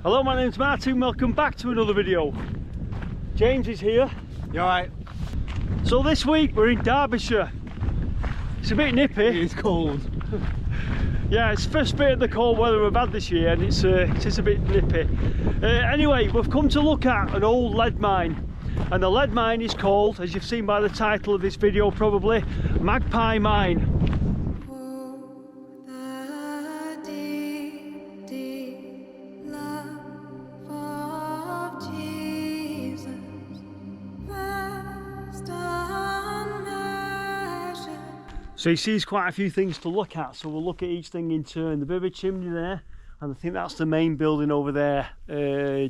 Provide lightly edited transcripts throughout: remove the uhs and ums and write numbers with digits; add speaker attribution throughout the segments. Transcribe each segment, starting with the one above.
Speaker 1: Hello, my name's Martin, welcome back to another video. James is here.
Speaker 2: You alright?
Speaker 1: So this week we're in Derbyshire. It's a bit nippy.
Speaker 2: It's cold.
Speaker 1: Yeah, it's the first bit of the cold weather we've had this year, and it's a bit nippy. Anyway, we've come to look at an old lead mine, and the lead mine is called, as you've seen by the title of this video probably, Magpie Mine. So you see there's quite a few things to look at, so we'll look at each thing in turn. The bit of a chimney there, and I think that's the main building over there,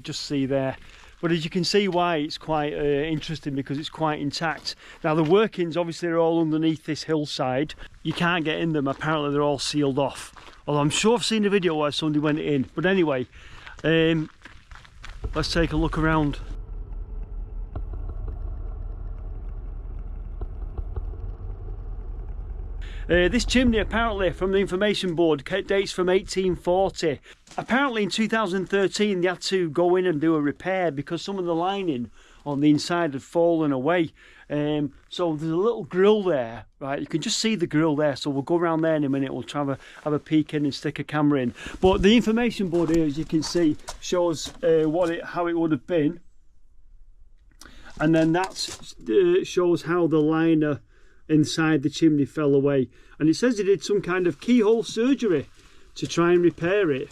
Speaker 1: just see there. But as you can see why it's quite interesting, because it's quite intact. Now the workings obviously are all underneath this hillside. You can't get in them, apparently they're all sealed off. Although I'm sure I've seen a video where somebody went in. But anyway, let's take a look around. This chimney, apparently, from the information board, dates from 1840. Apparently in 2013 they had to go in and do a repair because some of the lining on the inside had fallen away. So there's a little grill there, right? You can just see the grill there, so we'll go around there in a minute. We'll try to have a peek in and stick a camera in. But the information board here, as you can see, shows how it would have been. And then that shows how the liner inside the chimney fell away, and it says he did some kind of keyhole surgery to try and repair it,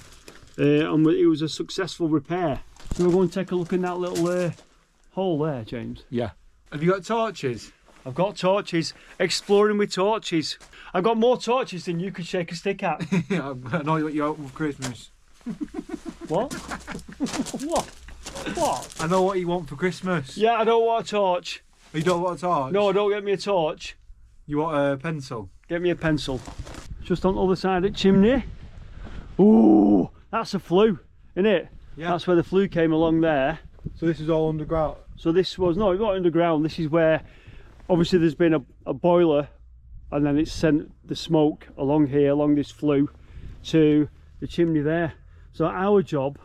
Speaker 1: and it was a successful repair. So we're going to take a look in that little hole there, James.
Speaker 2: Yeah. Have you got torches?
Speaker 1: I've got torches. Exploring with torches. I've got more torches than you could shake a stick at.
Speaker 2: Yeah, I know what you want for Christmas.
Speaker 1: What? What? What?
Speaker 2: I know what you want for Christmas.
Speaker 1: Yeah, I don't want a torch.
Speaker 2: You don't want a torch?
Speaker 1: No, don't get me a torch.
Speaker 2: You want a pencil?
Speaker 1: Get me a pencil. Just on the other side of the chimney. Ooh, that's a flue, isn't it?
Speaker 2: Yeah.
Speaker 1: That's where the flue came along there.
Speaker 2: So this is all underground?
Speaker 1: So this was, no, it's not underground. This is where, obviously there's been a boiler, and then it's sent the smoke along here, along this flue, to the chimney there. So our job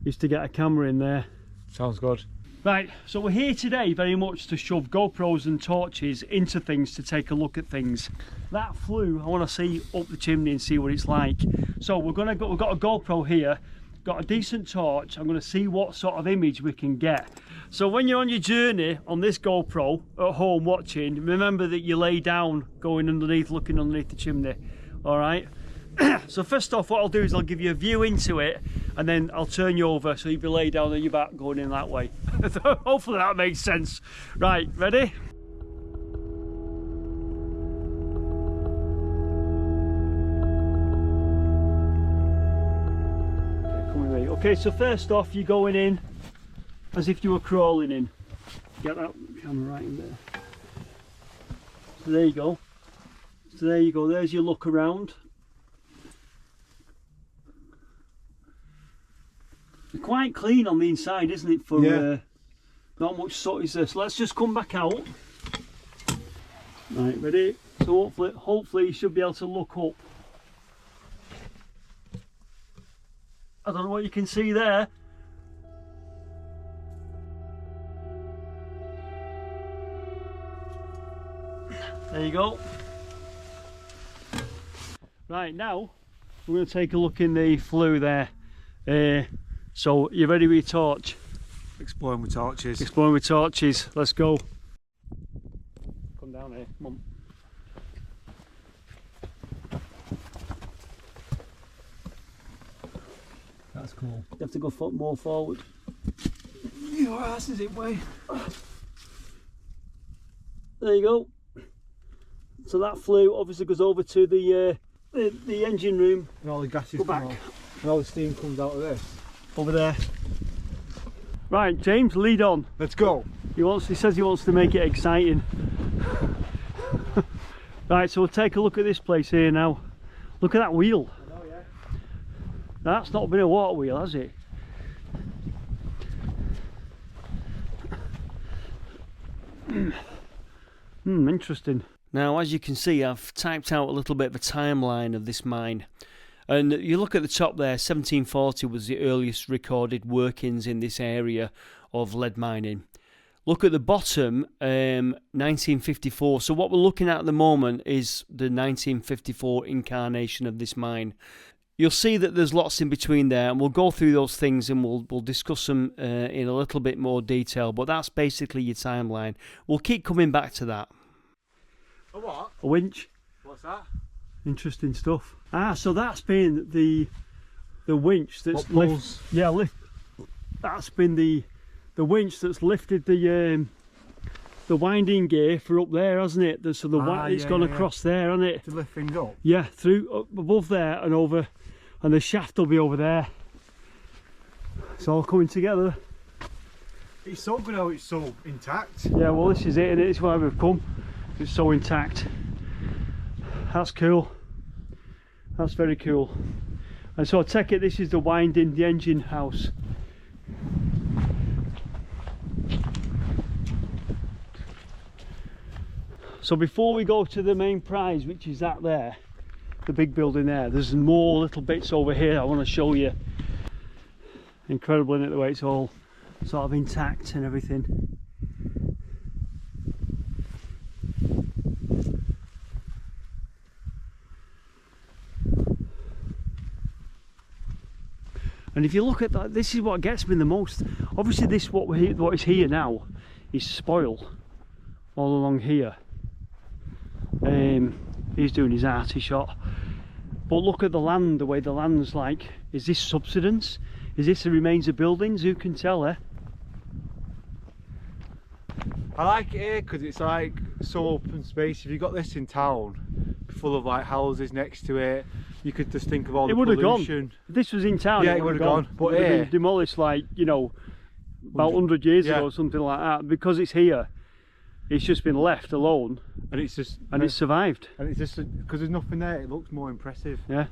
Speaker 1: is to get a camera in there.
Speaker 2: Sounds good.
Speaker 1: Right, so we're here today very much to shove GoPros and torches into things to take a look at things. That flue, I want to see up the chimney and see what it's like. So we've got a GoPro here, got a decent torch. I'm going to see what sort of image we can get. So when you're on your journey on this GoPro at home watching, remember that you lay down going underneath, looking underneath the chimney. All right. So first off, what I'll do is I'll give you a view into it, and then I'll turn you over so you'll be laid down on your back going in that way. Hopefully that makes sense. Right, ready? Okay, come with me. Okay, so first off, you're going in as if you were crawling in. Get that camera right in there. So there you go. So there you go, there's your look around. Quite clean on the inside, isn't it? For not much soot is there. So let's just come back out. Right, ready? So hopefully you should be able to look up. I don't know what you can see there. There you go. Right, now we're going to take a look in the flue there. So, you ready with your torch?
Speaker 2: Exploring with torches.
Speaker 1: Exploring with torches, let's go. Come down here, come on. That's cool. You have to go more forward.
Speaker 2: Your ass is in way.
Speaker 1: There you go. So that flue obviously goes over to the engine room.
Speaker 2: And all the gases
Speaker 1: go
Speaker 2: come
Speaker 1: back.
Speaker 2: out. And all the steam comes out of this.
Speaker 1: Over there. Right, James, lead on.
Speaker 2: Let's go.
Speaker 1: He says he wants to make it exciting. Right, so we'll take a look at this place here now. Look at that wheel.
Speaker 2: I know, yeah.
Speaker 1: That's not been a water wheel, has it? Interesting. Now, as you can see, I've typed out a little bit of a timeline of this mine. And you look at the top there, 1740 was the earliest recorded workings in this area of lead mining. Look at the bottom, 1954. So what we're looking at the moment is the 1954 incarnation of this mine. You'll see that there's lots in between there, and we'll go through those things and we'll discuss them in a little bit more detail, but that's basically your timeline. We'll keep coming back to that.
Speaker 2: A what?
Speaker 1: A winch.
Speaker 2: What's that?
Speaker 1: Interesting stuff. So that's been the winch that's that's been the winch that's lifted the winding gear for up there, hasn't it? So it's gone across there, hasn't it?
Speaker 2: To lift things up?
Speaker 1: Yeah, through up above there and over, and the shaft will be over there. It's all coming together.
Speaker 2: It's so good how it's so intact.
Speaker 1: Yeah, well this is it, and it's why we've come. It's so intact. That's cool. That's very cool. And so I take it this is the winding, the engine house. So before we go to the main prize, which is that there, the big building there, there's more little bits over here I want to show you. Incredible, isn't it, the way it's all sort of intact and everything. And if you look at that, this is what gets me the most. Obviously this, what is here now, is spoil all along here. He's doing his arty shot. But look at the land, the way the land's like. Is this subsidence? Is this the remains of buildings? Who can tell, eh?
Speaker 2: I like it here because it's like so open space. If you got this in town, full of like houses next to it, you could just think of all the pollution.
Speaker 1: It would have gone. If this was in town,
Speaker 2: yeah, it would have gone. But
Speaker 1: it would have been demolished, like, you know, about 100 years ago or something like that. Because it's here, it's just been left alone,
Speaker 2: and it's
Speaker 1: survived.
Speaker 2: And it's just because there's nothing there, it looks more impressive.
Speaker 1: Yeah.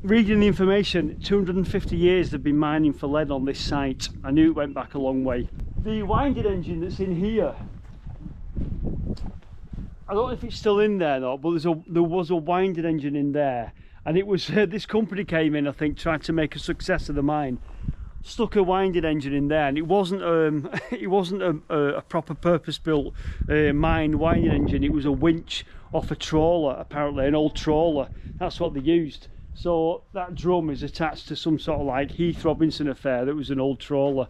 Speaker 1: Reading the information, 250 years they've been mining for lead on this site. I knew it went back a long way. The winding engine that's in here, I don't know if it's still in there though, but there was a winding engine in there, and it was this company came in, I think, trying to make a success of the mine, stuck a winding engine in there, and it wasn't a proper purpose-built mine winding engine. It was a winch off a trawler, apparently an old trawler. That's what they used. So that drum is attached to some sort of like Heath Robinson affair that was an old trawler.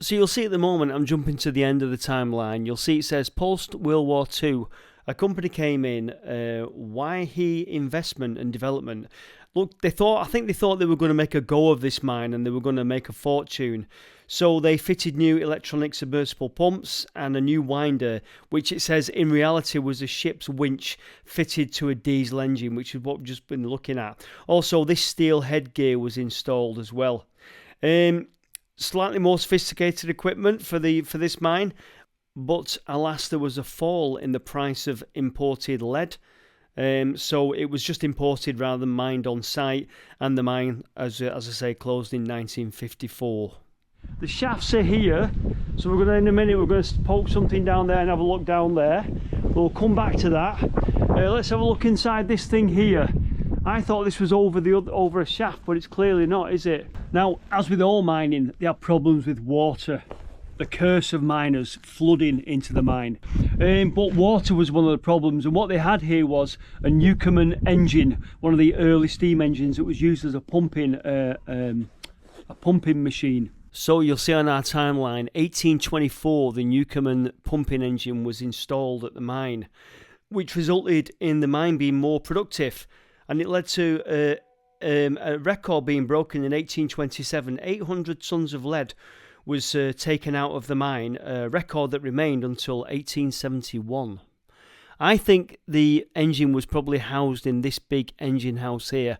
Speaker 1: So you'll see at the moment, I'm jumping to the end of the timeline, you'll see it says post World War II, a company came in, Waihe Investment and Development. Look, I think they thought they were going to make a go of this mine and they were going to make a fortune. So they fitted new electronic submersible pumps and a new winder, which it says in reality was a ship's winch fitted to a diesel engine, which is what we've just been looking at. Also, this steel headgear was installed as well. Slightly more sophisticated equipment for this mine, but alas, there was a fall in the price of imported lead. So it was just imported rather than mined on site, and the mine, as I say, closed in 1954. The shafts are here, so in a minute we're going to poke something down there and have a look down there. We'll come back to that. Let's have a look inside this thing here. I thought this was over a shaft, but it's clearly not, is it? Now, as with all mining, they have problems with water. The curse of miners flooding into the mine. But water was one of the problems, and what they had here was a Newcomen engine, one of the early steam engines that was used as a pumping machine. So you'll see on our timeline, 1824, the Newcomen pumping engine was installed at the mine, which resulted in the mine being more productive, and it led to a record being broken in 1827. 800 tons of lead was taken out of the mine, a record that remained until 1871. I think the engine was probably housed in this big engine house here.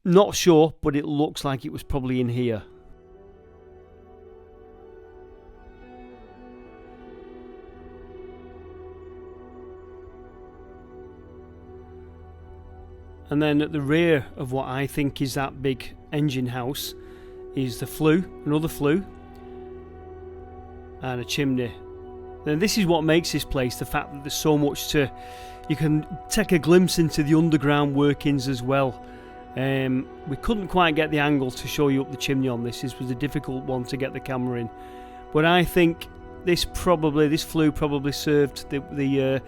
Speaker 1: Not sure, but it looks like it was probably in here. And then at the rear of what I think is that big engine house is the flue, another flue, and a chimney. Now this is what makes this place, the fact that there's so much you can take a glimpse into the underground workings as well. We couldn't quite get the angle to show you up the chimney on this. This was a difficult one to get the camera in, but I think this flue probably served the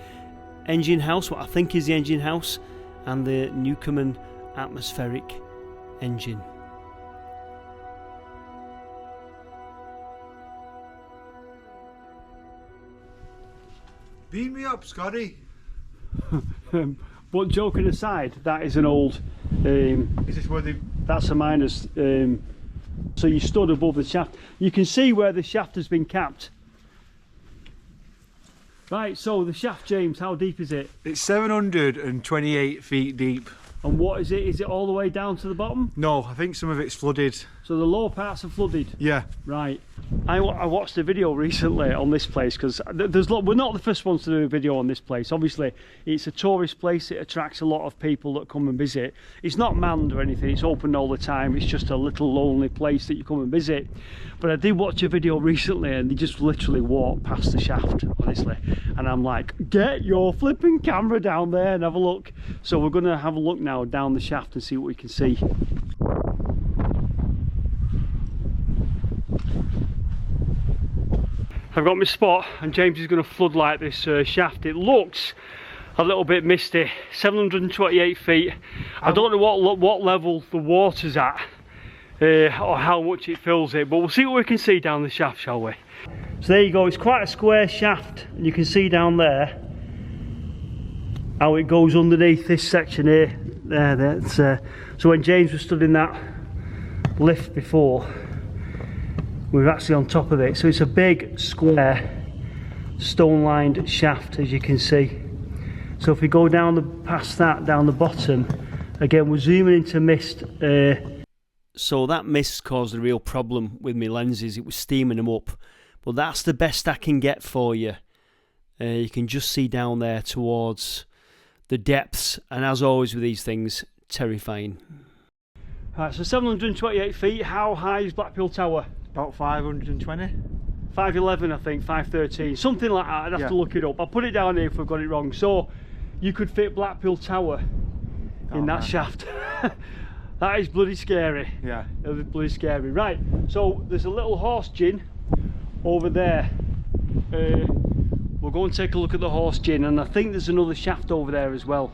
Speaker 1: engine house, what I think is the engine house, and the Newcomen atmospheric engine.
Speaker 2: Beam me up, Scotty.
Speaker 1: But joking aside, that is an old.
Speaker 2: Is this where they?
Speaker 1: That's a miner's. So you stood above the shaft. You can see where the shaft has been capped. Right. So the shaft, James, how deep is it?
Speaker 2: It's 728 feet deep.
Speaker 1: And what is it? Is it all the way down to the bottom?
Speaker 2: No, I think some of it's flooded.
Speaker 1: So the lower parts are flooded?
Speaker 2: Yeah.
Speaker 1: Right. I watched a video recently on this place because we're not the first ones to do a video on this place. Obviously, it's a tourist place. It attracts a lot of people that come and visit. It's not manned or anything. It's open all the time. It's just a little lonely place that you come and visit. But I did watch a video recently and they just literally walk past the shaft, honestly. And I'm like, get your flipping camera down there and have a look. So we're going to have a look now down the shaft and see what we can see. I've got my spot and James is going to floodlight this shaft. It looks a little bit misty, 728 feet. I don't know what level the water's at or how much it fills it, but we'll see what we can see down the shaft, shall we? So there you go, it's quite a square shaft and you can see down there how it goes underneath this section here. So when James was stood in that lift before, we were actually on top of it. So it's a big square stone lined shaft, as you can see. So if we go down past that, down the bottom, again we're zooming into mist. So that mist caused a real problem with my lenses. It was steaming them up, but that's the best I can get for you. You can just see down there towards the depths, and as always with these things, terrifying. Right, so 728 feet. How high is Blackpool Tower?
Speaker 2: About 520.
Speaker 1: 511, I think, 513, something like that. I'd have to look it up. I'll put it down here if we've got it wrong. So you could fit Blackpool Tower in that shaft. That is bloody scary.
Speaker 2: Yeah.
Speaker 1: That was bloody scary. Right, so there's a little horse gin over there. We'll go and take a look at the horse gin, and I think there's another shaft over there as well.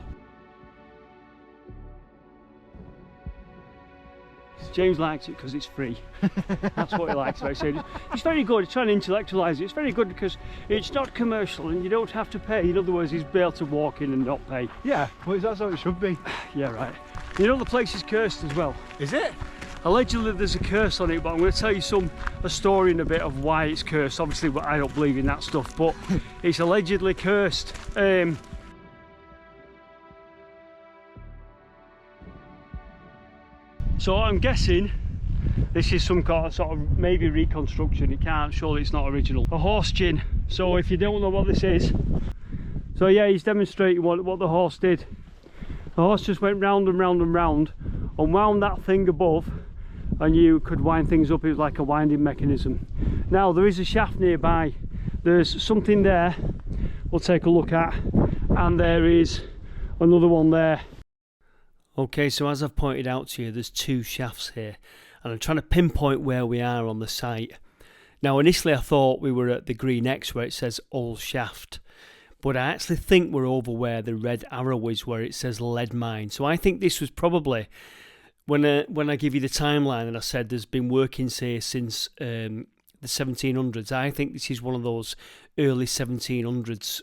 Speaker 1: James likes it because it's free. That's what he likes about it. It's very good. He's trying to intellectualise it. It's very good because it's not commercial and you don't have to pay. In other words, he's able to walk in and not pay.
Speaker 2: Yeah, well, that's how it should be.
Speaker 1: Yeah, right. You know the place is cursed as well.
Speaker 2: Is it?
Speaker 1: Allegedly there's a curse on it, but I'm going to tell you a story in a bit of why it's cursed. Obviously, I don't believe in that stuff, but it's allegedly cursed. So I'm guessing this is some kind of sort of maybe reconstruction. It can't, surely it's not original. A horse gin. So if you don't know what this is, so yeah, he's demonstrating what the horse did. The horse just went round and round and round, and wound that thing above, and you could wind things up. It was like a winding mechanism. Now there is a shaft nearby. There's something there we'll take a look at, and there is another one there. Okay, so as I've pointed out to you, there's two shafts here, and I'm trying to pinpoint where we are on the site. Now initially I thought we were at the green X where it says Old Shaft, but I actually think we're over where the red arrow is where it says Lead Mine. So I think this was probably, when I give you the timeline and I said there's been workings here since the 1700s, I think this is one of those early 1700s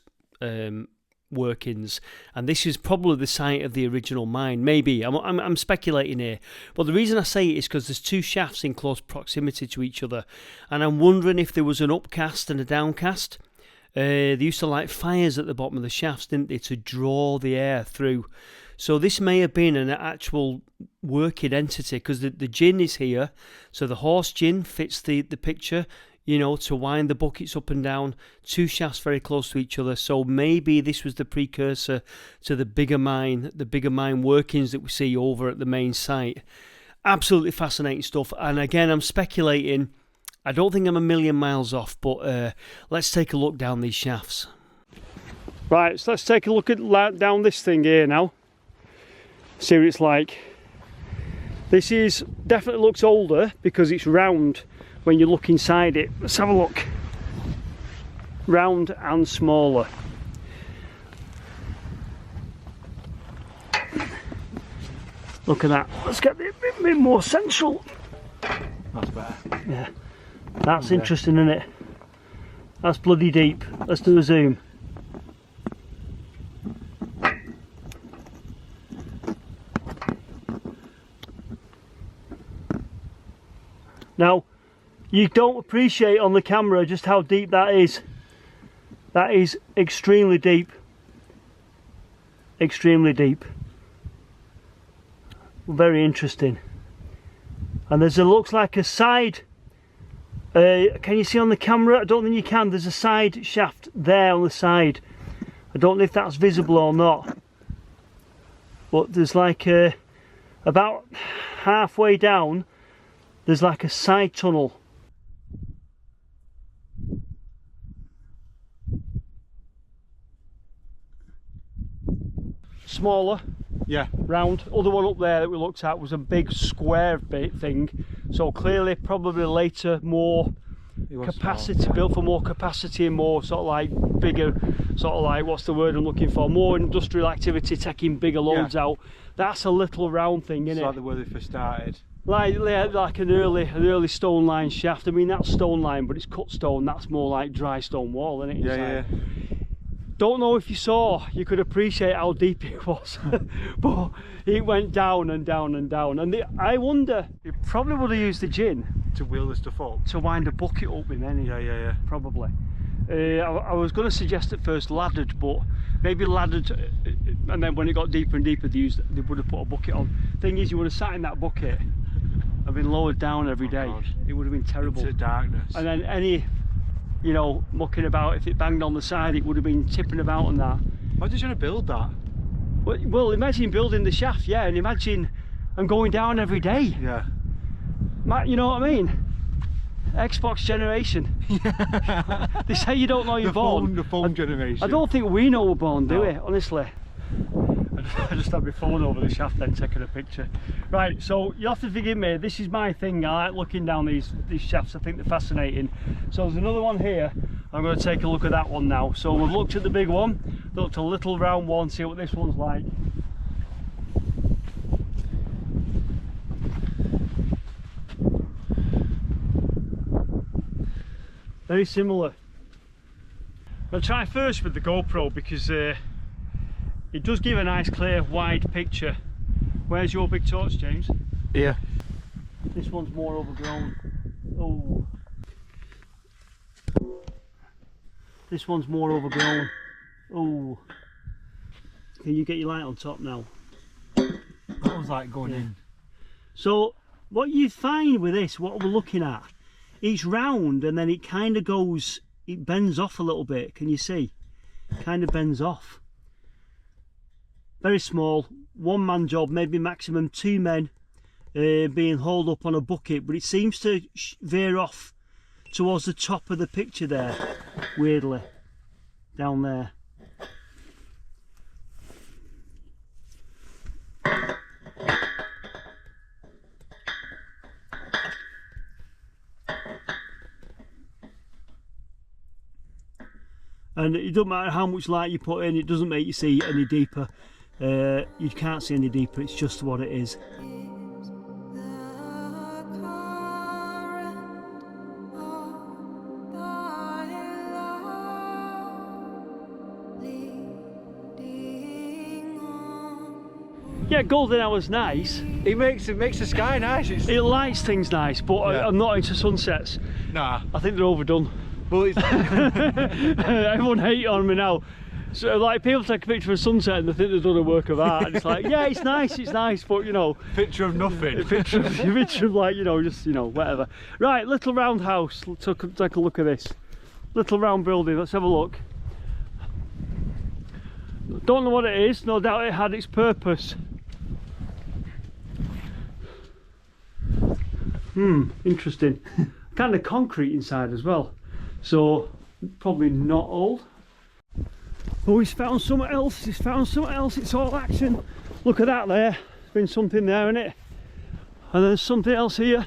Speaker 1: workings, and this is probably the site of the original mine. Maybe I'm speculating here, but the reason I say it is because there's two shafts in close proximity to each other, and I'm wondering if there was an upcast and a downcast. They used to light fires at the bottom of the shafts, didn't they, to draw the air through. So this may have been an actual working entity, because the gin is here, so the horse gin fits the picture, you know, to wind the buckets up and down. Two shafts very close to each other, so maybe this was the precursor to the bigger mine workings that we see over at the main site. Absolutely fascinating stuff, and again, I'm speculating. I don't think I'm a million miles off, but let's take a look down these shafts. Right, so let's take a look at down this thing here now. See what it's like. This is definitely looks older because it's round when you look inside it. Let's have a look. Round and smaller. Look at that. Let's get it a bit more central.
Speaker 2: That's better.
Speaker 1: Yeah. That's interesting, isn't it? That's bloody deep. Let's do a zoom. Now, you don't appreciate on the camera just how deep that is. That is extremely deep. Extremely deep. Very interesting. And there's looks like a side. Can you see on the camera? I don't think you can. There's a side shaft there on the side. I don't know if that's visible or not. But there's like about halfway down, there's like a side tunnel. Smaller.
Speaker 2: Yeah.
Speaker 1: Round. Other one up there that we looked at was a big square thing. So clearly probably later more capacity,
Speaker 2: small, yeah.
Speaker 1: Built for more capacity and more sort of like bigger, sort of like, what's the word I'm looking for, more industrial activity, taking bigger loads out. That's a little round thing, isn't it?
Speaker 2: Like the way they first started.
Speaker 1: Like an early stone line shaft. I mean, that's stone line, but it's cut stone. That's more like dry stone wall, isn't it?
Speaker 2: Yeah.
Speaker 1: Don't know if you saw, you could appreciate how deep it was. But it went down and down and down. And I wonder, it probably would have used the gin
Speaker 2: To wheel the stuff up.
Speaker 1: to wind a bucket up in any.
Speaker 2: Yeah.
Speaker 1: Probably. I was going to suggest at first laddered, but maybe laddered, and then when it got deeper and deeper, they would have put a bucket on. Thing is, you would have sat in that bucket and been lowered down every day.
Speaker 2: God.
Speaker 1: It would have been terrible.
Speaker 2: Into darkness.
Speaker 1: And then any, you know, mucking about, if it banged on the side, it would have been tipping about and that.
Speaker 2: Why did you want to build that?
Speaker 1: Well, imagine building the shaft, yeah, and imagine I'm going down every day.
Speaker 2: Yeah.
Speaker 1: You know what I mean? Xbox generation. They say you don't know you're born.
Speaker 2: The phone generation.
Speaker 1: I don't think we know we're born, do
Speaker 2: No.
Speaker 1: we? Honestly. I just had my phone over the shaft then taking a picture. Right, so you'll have to forgive me, this is my thing. I like looking down these shafts, I think they're fascinating. So there's another one here, I'm going to take a look at that one now. So we've looked at the big one, looked at a little round one, see what this one's like. Very similar. I'll try first with the GoPro because it does give a nice clear wide picture. Where's your big torch, James?
Speaker 2: Yeah.
Speaker 1: This one's more overgrown. Oh. This one's more overgrown. Oh. Can you get your light on top now?
Speaker 2: That was like going in.
Speaker 1: So what you find with this, what we're looking at, it's round and then it kind of goes, it bends off a little bit. Can you see? Kind of bends off. Very small, one man job, maybe maximum 2 men being hauled up on a bucket, but it seems to veer off towards the top of the picture there, weirdly, down there. And it doesn't matter how much light you put in, it doesn't make you see any deeper. You can't see any deeper, it's just what it is. Yeah, golden hour's nice.
Speaker 2: It makes the sky nice.
Speaker 1: It lights things nice, but
Speaker 2: Yeah.
Speaker 1: I'm not into sunsets.
Speaker 2: Nah.
Speaker 1: I think they're overdone.
Speaker 2: Well, it's
Speaker 1: Everyone hates on me now. So like people take a picture of a sunset and they think they've done a work of art. And it's like, yeah, it's nice, but you know,
Speaker 2: picture of nothing.
Speaker 1: a picture of like, you know, just, you know, whatever. Right, little round house. Let's take a look at this. Little round building. Let's have a look. Don't know what it is. No doubt it had its purpose. Interesting. Kind of concrete inside as well. So probably not old. Oh, he's found something else. He's found something else. It's all action. Look at that there. There's been something there, isn't it? And there's something else here.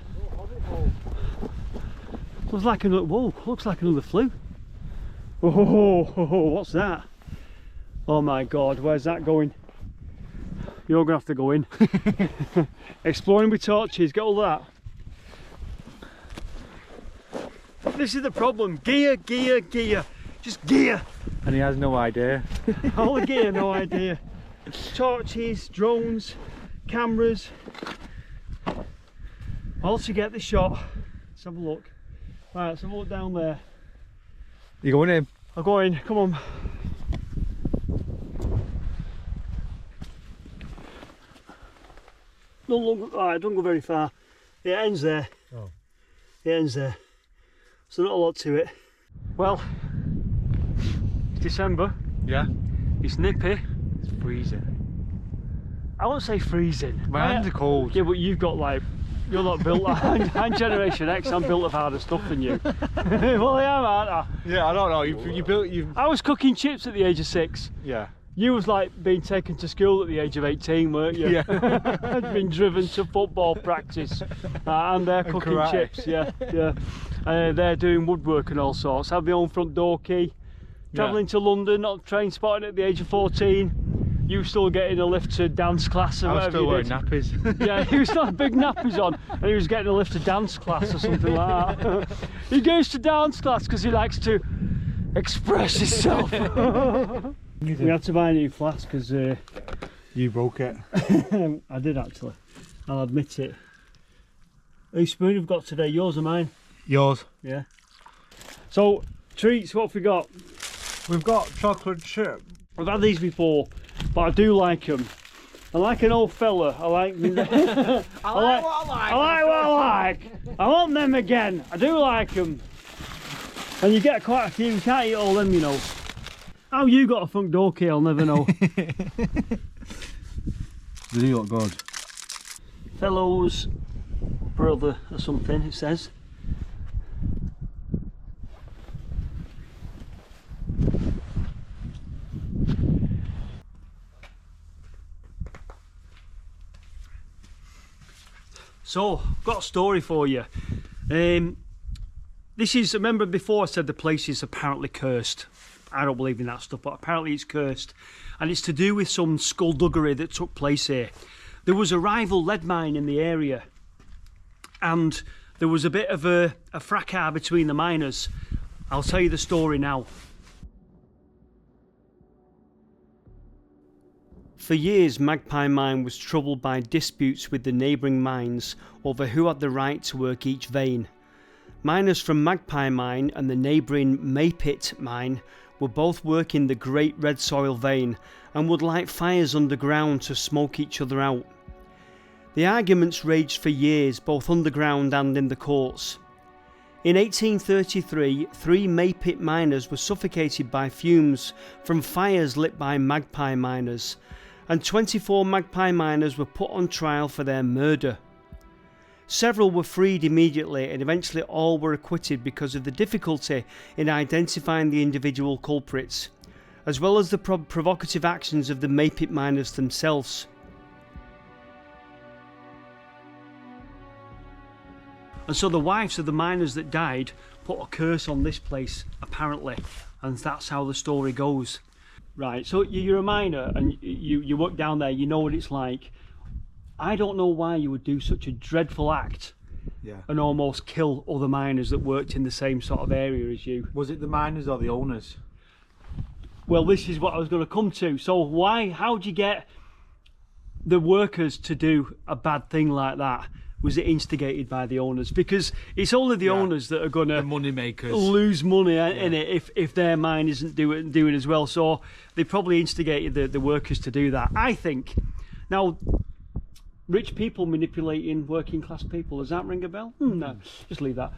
Speaker 1: Looks like another, whoa, looks like another flue. Oh, what's that? Oh my God, where's that going? You're gonna have to go in. Exploring with torches, get all that. This is the problem, gear, just gear.
Speaker 2: And he has no idea.
Speaker 1: All the gear, no idea. Torches, drones, cameras. All to get the shot. Let's have a look. Right, let's have a look down there.
Speaker 2: You going in?
Speaker 1: I'll go in, come on. Don't look, alright, don't go very far. It ends there.
Speaker 2: Oh.
Speaker 1: It ends there. So not a lot to it. Well, it's December.
Speaker 2: Yeah.
Speaker 1: It's nippy.
Speaker 2: It's freezing.
Speaker 1: I won't say freezing.
Speaker 2: My hands are cold.
Speaker 1: Yeah, but you've got like, you're not built like, I'm Generation X, I'm built of harder stuff than you. Well, I am, aren't I?
Speaker 2: Yeah, I don't know. You.
Speaker 1: I was cooking chips at the age of 6.
Speaker 2: Yeah.
Speaker 1: You was like being taken to school at the age of 18, weren't you?
Speaker 2: Yeah.
Speaker 1: I'd been driven to football practice, and they're cooking
Speaker 2: karate.
Speaker 1: chips. Yeah. They're doing woodwork and all sorts. Have my own front door key. Travelling to London, not train spotting at the age of 14. You still getting a lift to dance class or
Speaker 2: I was
Speaker 1: whatever
Speaker 2: still
Speaker 1: you
Speaker 2: wearing
Speaker 1: did.
Speaker 2: nappies.
Speaker 1: Yeah, he was got big nappies on, and he was getting a lift to dance class or something like that. He goes to dance class because he likes to express himself. We had to buy a new flask because
Speaker 2: You broke it.
Speaker 1: I did actually. I'll admit it. Whose spoon have we got today? Yours or mine?
Speaker 2: Yours.
Speaker 1: Yeah. So treats, what have we got?
Speaker 2: We've got chocolate chip.
Speaker 1: I've had these before, but I do like them. I like an old fella. I like. I like what I like. I want them again. I do like them. And you get quite a few. You can't eat all them, you know. How you got a front door key, I'll never know.
Speaker 2: Did he look good?
Speaker 1: Fellow's brother or something, it says. So, got a story for you. This is, remember before I said the place is apparently cursed. I don't believe in that stuff, but apparently it's cursed. And it's to do with some skullduggery that took place here. There was a rival lead mine in the area, and there was a bit of a fracas between the miners. I'll tell you the story now. For years, Magpie Mine was troubled by disputes with the neighbouring mines over who had the right to work each vein. Miners from Magpie Mine and the neighbouring Maypit Mine were both working the Great Red Soil vein and would light fires underground to smoke each other out. The arguments raged for years, both underground and in the courts. In 1833, 3 Maypit miners were suffocated by fumes from fires lit by Magpie miners, and 24 Magpie miners were put on trial for their murder. Several were freed immediately, and eventually all were acquitted because of the difficulty in identifying the individual culprits, as well as the provocative actions of the Maypit miners themselves. And so the wives of the miners that died put a curse on this place, apparently, and that's how the story goes. Right, so you're a miner and you work down there, you know what it's like. I don't know why you would do such a dreadful act and almost kill other miners that worked in the same sort of area as you.
Speaker 2: Was it the miners or the owners?
Speaker 1: Well, this is what I was going to come to. So how'd you get the workers to do a bad thing like that? Was it instigated by the owners? Because it's only the owners that are going to
Speaker 2: money makers
Speaker 1: lose money in it if their mine isn't doing as well. So they probably instigated the workers to do that, I think. Now, rich people manipulating working class people, does that ring a bell? No, just leave that.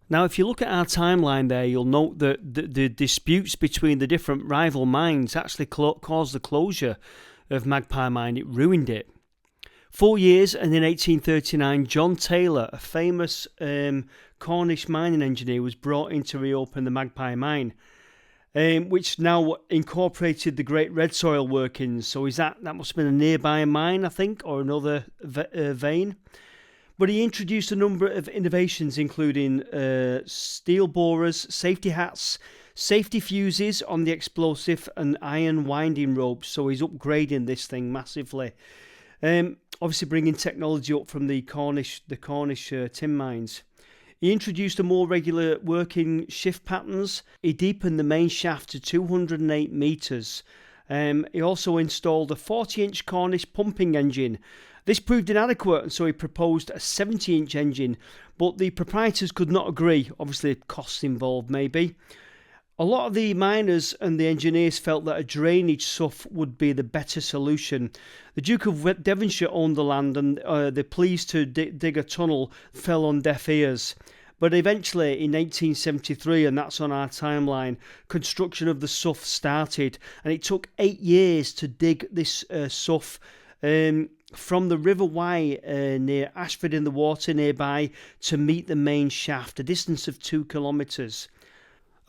Speaker 1: Now, if you look at our timeline there, you'll note that the disputes between the different rival mines actually caused the closure of Magpie Mine. It ruined it. 4 years, and in 1839, John Taylor, a famous Cornish mining engineer, was brought in to reopen the Magpie Mine. which now incorporated the Great Red Soil workings. So that must have been a nearby mine, I think, or another vein. But he introduced a number of innovations, including steel borers, safety hats, safety fuses on the explosive, and iron winding ropes. So he's upgrading this thing massively. Obviously bringing technology up from the Cornish tin mines. He introduced a more regular working shift patterns. He deepened the main shaft to 208 metres. He also installed a 40-inch Cornish pumping engine. This proved inadequate, and so he proposed a 70-inch engine, but the proprietors could not agree. Obviously, costs involved maybe. A lot of the miners and the engineers felt that a drainage sough would be the better solution. The Duke of Devonshire owned the land, and the pleas to dig a tunnel fell on deaf ears. But eventually, in 1873, and that's on our timeline, construction of the sough started, and it took 8 years to dig this sough from the River Wye near Ashford in the Water nearby to meet the main shaft, a distance of 2 kilometres.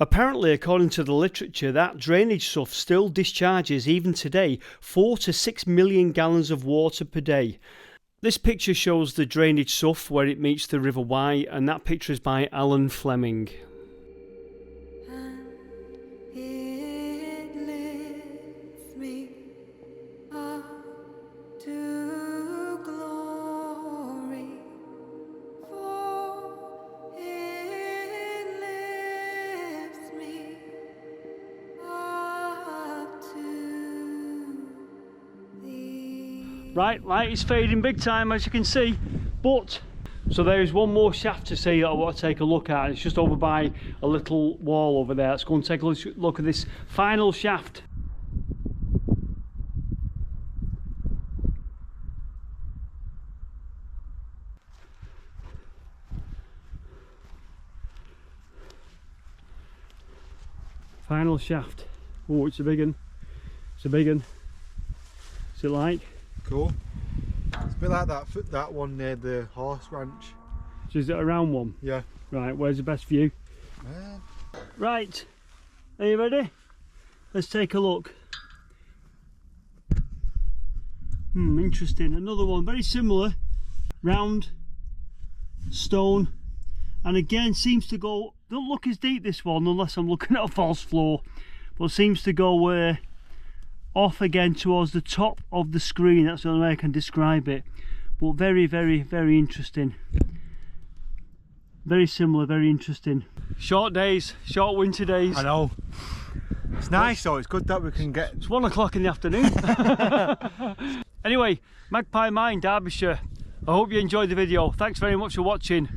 Speaker 1: Apparently, according to the literature, that drainage sough still discharges, even today, 4 to 6 million gallons of water per day. This picture shows the drainage sough where it meets the River Wye, and that picture is by Alan Fleming. Right, light is fading big time, as you can see, but so there is one more shaft to see that I want to take a look at. It's just over by a little wall over there. Let's go and take a look at this final shaft. Final shaft. Oh, it's a big one. It's a big one. What's it like?
Speaker 2: Cool. It's a bit like that one near the horse ranch.
Speaker 1: So is it a round one?
Speaker 2: Yeah.
Speaker 1: Right, where's the best view? Right, are you ready? Let's take a look. Interesting. Another one, very similar. Round, stone, and again seems to go, don't look as deep this one unless I'm looking at a false floor, but seems to go off again towards the top of the screen. That's the only way I can describe it, but very, very, very interesting. Very similar, very interesting. Short days, short winter days.
Speaker 2: I know. It's nice though, it's good that we can get...
Speaker 1: It's 1 o'clock in the afternoon. Anyway, Magpie Mine, Derbyshire. I hope you enjoyed the video. Thanks very much for watching.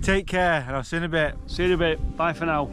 Speaker 2: Take care, and I'll see you in a bit.
Speaker 1: See you in a bit. Bye for now.